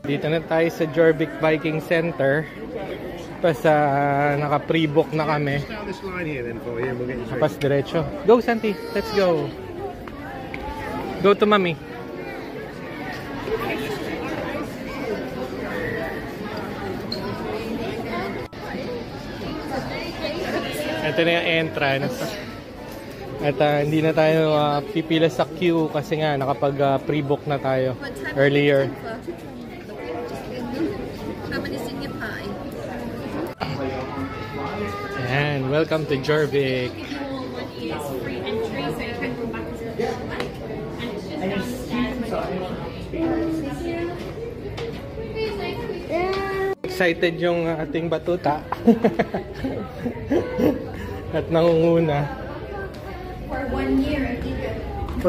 Dito na tayo sa Jorvik Viking Center. Tapos naka-pre-book na kami. Tapos diretso. Go Santi, let's go. Go to Mami. Ito na yung entrance. At hindi na tayo pipila sa queue kasi nga nakapag pre-book na tayo earlier. And welcome to Jorvik. Excited yung ating batuta. At nangunguna. For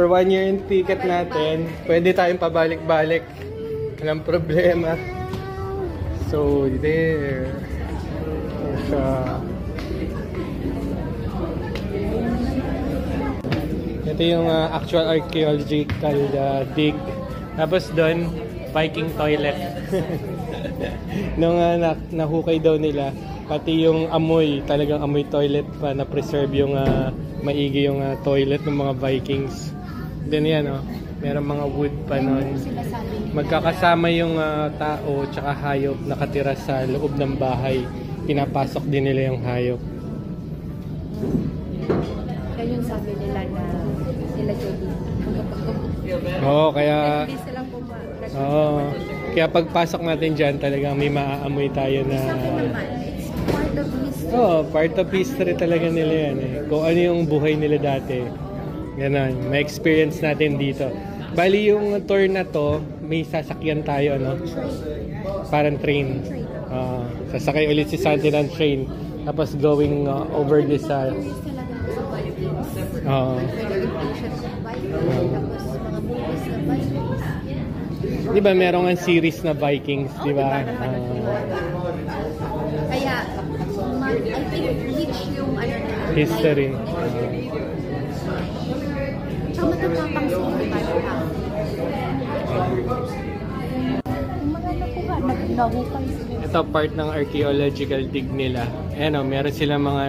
1 year yung ticket natin. Pwede tayong pabalik-balik. Walang problema. So, there. Ito yung actual archaeological dig. Tapos doon, Viking toilet. Nung nahukay daw nila, pati yung amoy, talagang amoy toilet pa, na-preserve yung maigi yung toilet ng mga Vikings. Then yan, meron mga wood pa nun. Magkakasama yung tao tsaka hayop nakatira sa loob ng bahay. Pinapasok din nila yung hayop. Yan yung sabi nila na sila Jody. Oo, kaya... Oo. Kaya pagpasok natin dyan, talagang may maaamoy tayo na... Oo, part of history talaga nila yan eh. Kung ano yung buhay nila dati. Ganon, may experience natin dito. Bali yung tour na to, may sasakyan tayo, no? Parang train. Sasakay ulit si Santi ng train. Tapos going over this di ba merong ang series na Vikings, di ba? Kaya I think rich yung history. Tsaka matatapang sila, di ba? Yung mga nahukay sila. Ito part ng archaeological dig nila. Ayan meron sila mga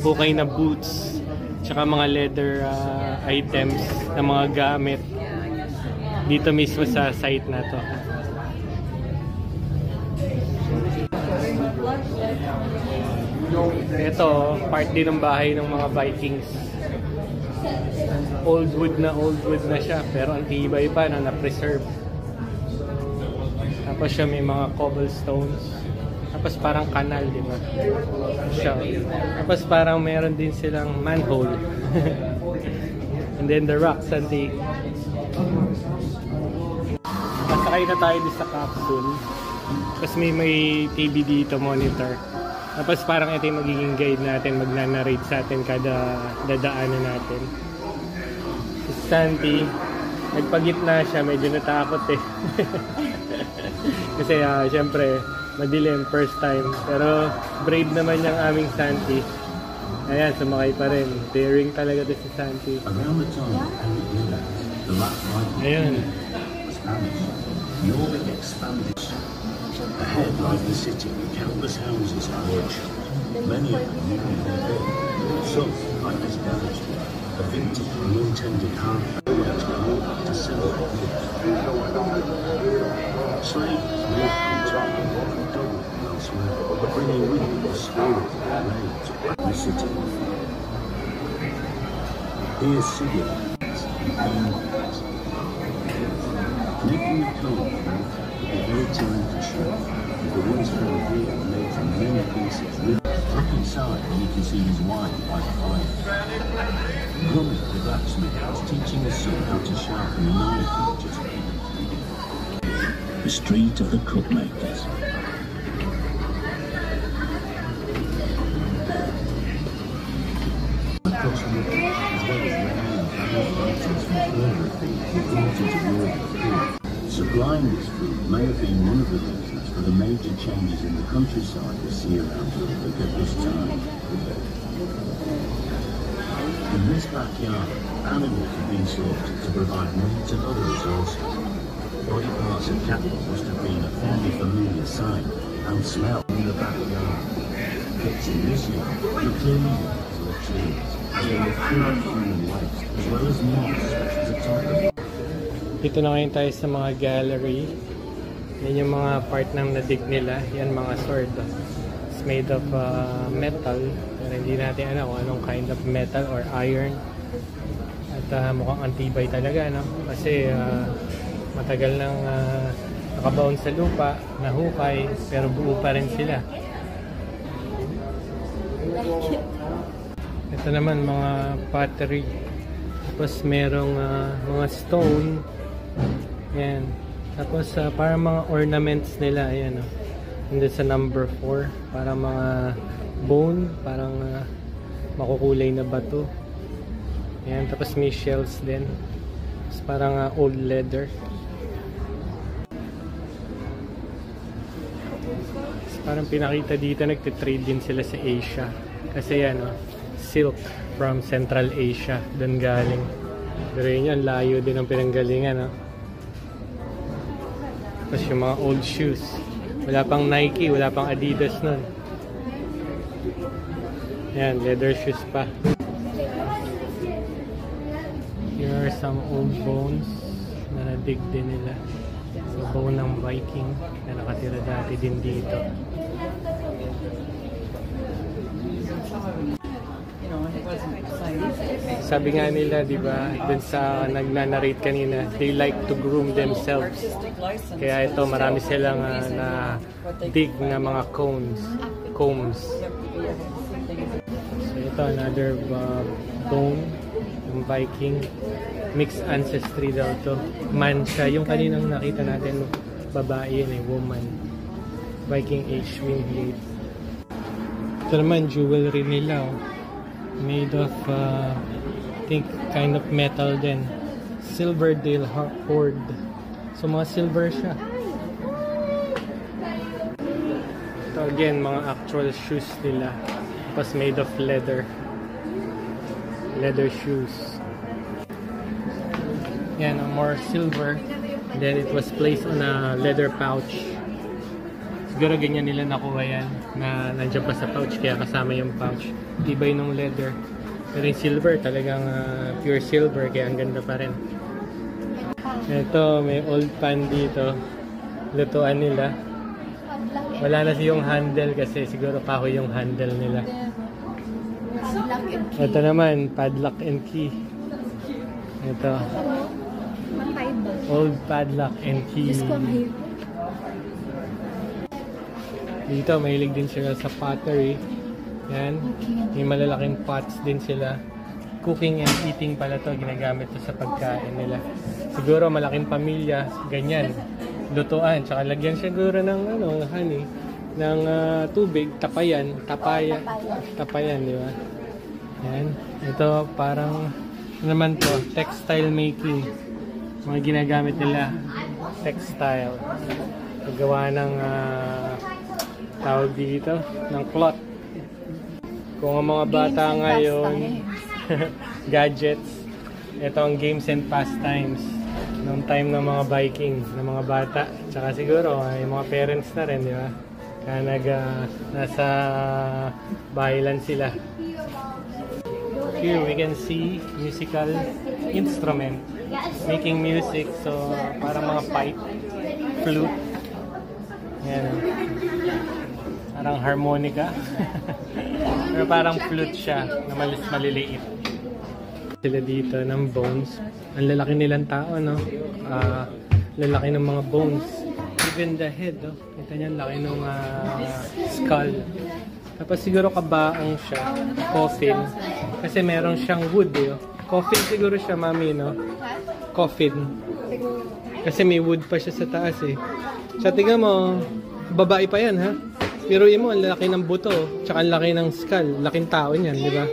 hukay na boots. Tsaka mga leather items na mga gamit. Dito mismo sa site na to. Ito, part din ng bahay ng mga Vikings. Old wood na siya, pero ang tibay pa na na-preserve. Tapos siya may mga cobblestones. Tapos parang kanal, di ba? Siya. Tapos parang meron din silang manhole. And then the rocks and the... Pasakay na tayo dito sa capsule. Tapos may TV dito, monitor. Tapos parang ito yung magiging guide natin, magna-narrate sa atin kada dadaanan natin. Si Santi, nagpagitna siya, medyo natakot eh. Kasi syempre, madilim, first time. Pero brave naman yung aming Santi. Ayan, sumakay pa rin. Daring talaga to si Santi. Ayan. Jorvik expanded. Ahead lies the city with countless houses arranged, many of them newly rebuilt. Some, like this village, a vintage unintended half railway to walk to celebrate this. Slaves moved from Tottenham and Dublin and elsewhere, bringing with them the story of their raids around the city. Here's Sigurd and Beanbags. Connecting the cone with the village of Lancashire, the ones found here are made from many pieces. Look inside and you can see his wife by the fire. Grummet, the blacksmith, is teaching his son how to sharpen a knife he just made. The street of the cookmakers. Across the river, as well as rare and valuable items from further afield brought into Jorvik food. Supplying this food may have been one of the reasons for the major changes in the countryside we see around Jorvik at this time. In this backyard, animals have been slaughtered to provide meat and other resources. Body parts of cattle must have been a fairly familiar sight and smell in the backyard. Pits in this yard were clearly to the trees, as they were full of human waste, as well as moss, which was a type of... Dito na ngayon tayo sa mga gallery. Yan yung mga part ng nadig nila. Yan mga sword. It's made of metal. Pero hindi natin alam kung anong kind of metal or iron. At mukhang antibay talaga, no? Kasi matagal nang nakabaon sa lupa, nahukay, pero buo pa rin sila. Ito naman mga pottery. Tapos merong mga stone. Yan. Tapos parang mga ornaments nila. Ayan, oh. Nandun sa number 4. Parang mga bone. Parang makukulay na bato. Yan. Tapos may shells din. Tapos parang old leather. Tapos parang pinakita dito, nagtitrade din sila sa Asia. Kasi yan, oh, silk from Central Asia. Doon galing. Pero yun yan, layo din ang pinanggalingan, oh. Tapos yung mga old shoes. Wala pang Nike, wala pang Adidas nun. Yan, leather shoes pa. Here are some old bones na nadig din nila. So, bone ng Viking na nakatira dati din dito. Sabi nga nila, di ba, dun sa nagna-narrate kanina, they like to groom themselves. Kaya ito, marami silang na-dig na mga combs. So ito, another bone ng Viking. Mixed ancestry daw to. Man siya. Yung kaninang nakita natin, babae yun, woman. Viking age, Wingate. Ito naman, jewelry nila, oh. Made of I think kind of metal din. Silverdale hoard. So mga silver siya. Ito again, mga actual shoes nila. Tapos made of leather. Leather shoes. Yan, more silver. Then it was placed on a leather pouch. Siguro ganyan nila nakuha yan, na nandiyan pa sa pouch, kaya kasama yung pouch. Tibay ng leather. Pero yung silver, talagang pure silver, kaya ang ganda pa rin. Ito, may old pan dito. Lutuan nila. Wala na yung handle kasi siguro kahoy yung handle nila. Ito naman, padlock and key. Ito. Old padlock and key. Dito, mahilig din sila sa pottery. Yan. May malalaking pots din sila. Cooking and eating pala to. Ginagamit to sa pagkain nila. Siguro malaking pamilya. Ganyan. Lutuan. Tsaka lagyan siguro ng honey. Ng tubig. Tapayan, di ba? Yan. Ito, parang naman to. Textile making. Mga ginagamit nila. Textile. Paggawa ng tawag dito, ng cloth. Kung ang mga bata ngayon, gadgets, ito ang games and pastimes noong time ng mga Viking, ng mga bata. Tsaka siguro, yung mga parents na rin, di ba? Kaya nasa bahay lang sila. Here we can see musical instrument, making music. So, parang mga pipe, flute. Yan. Parang harmonica. Pero parang flute siya na maliliit. Sila dito ng bones. Ang lalaki nilang tao, no? Lalaki ng mga bones. Even the head, no? Kita niya, laki ng skull. Tapos siguro kabaong siya. Coffin. Kasi meron siyang wood, eh. Coffin siguro siya, mami, no? Coffin. Kasi may wood pa siya sa taas, eh. So, tingnan mo, babae pa yan, ha? Pero mo, ang laki ng buto, tsaka ang laki ng skull. Laking tao niyan, di ba?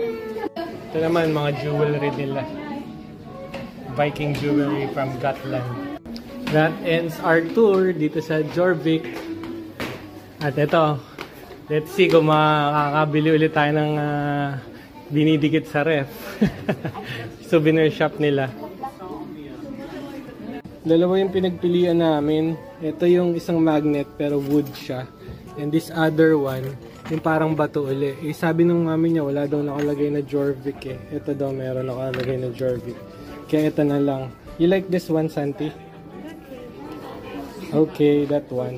Ito naman, mga jewelry nila. Viking jewelry from Gotland. That ends our tour dito sa Jorvik. At ito, let's see kung makakabili ulit tayo ng dinidikit sa ref. Souvenir shop nila. Dalawa yung pinagpilian namin. Ito yung isang magnet pero wood siya. And this other one, yung parang bato uli. Eh, sabi nung mami niya, wala daw nakalagay na Jorvik eh. Ito daw meron nakalagay na Jorvik. Kaya ito na lang. You like this one, Santi? Okay, that one.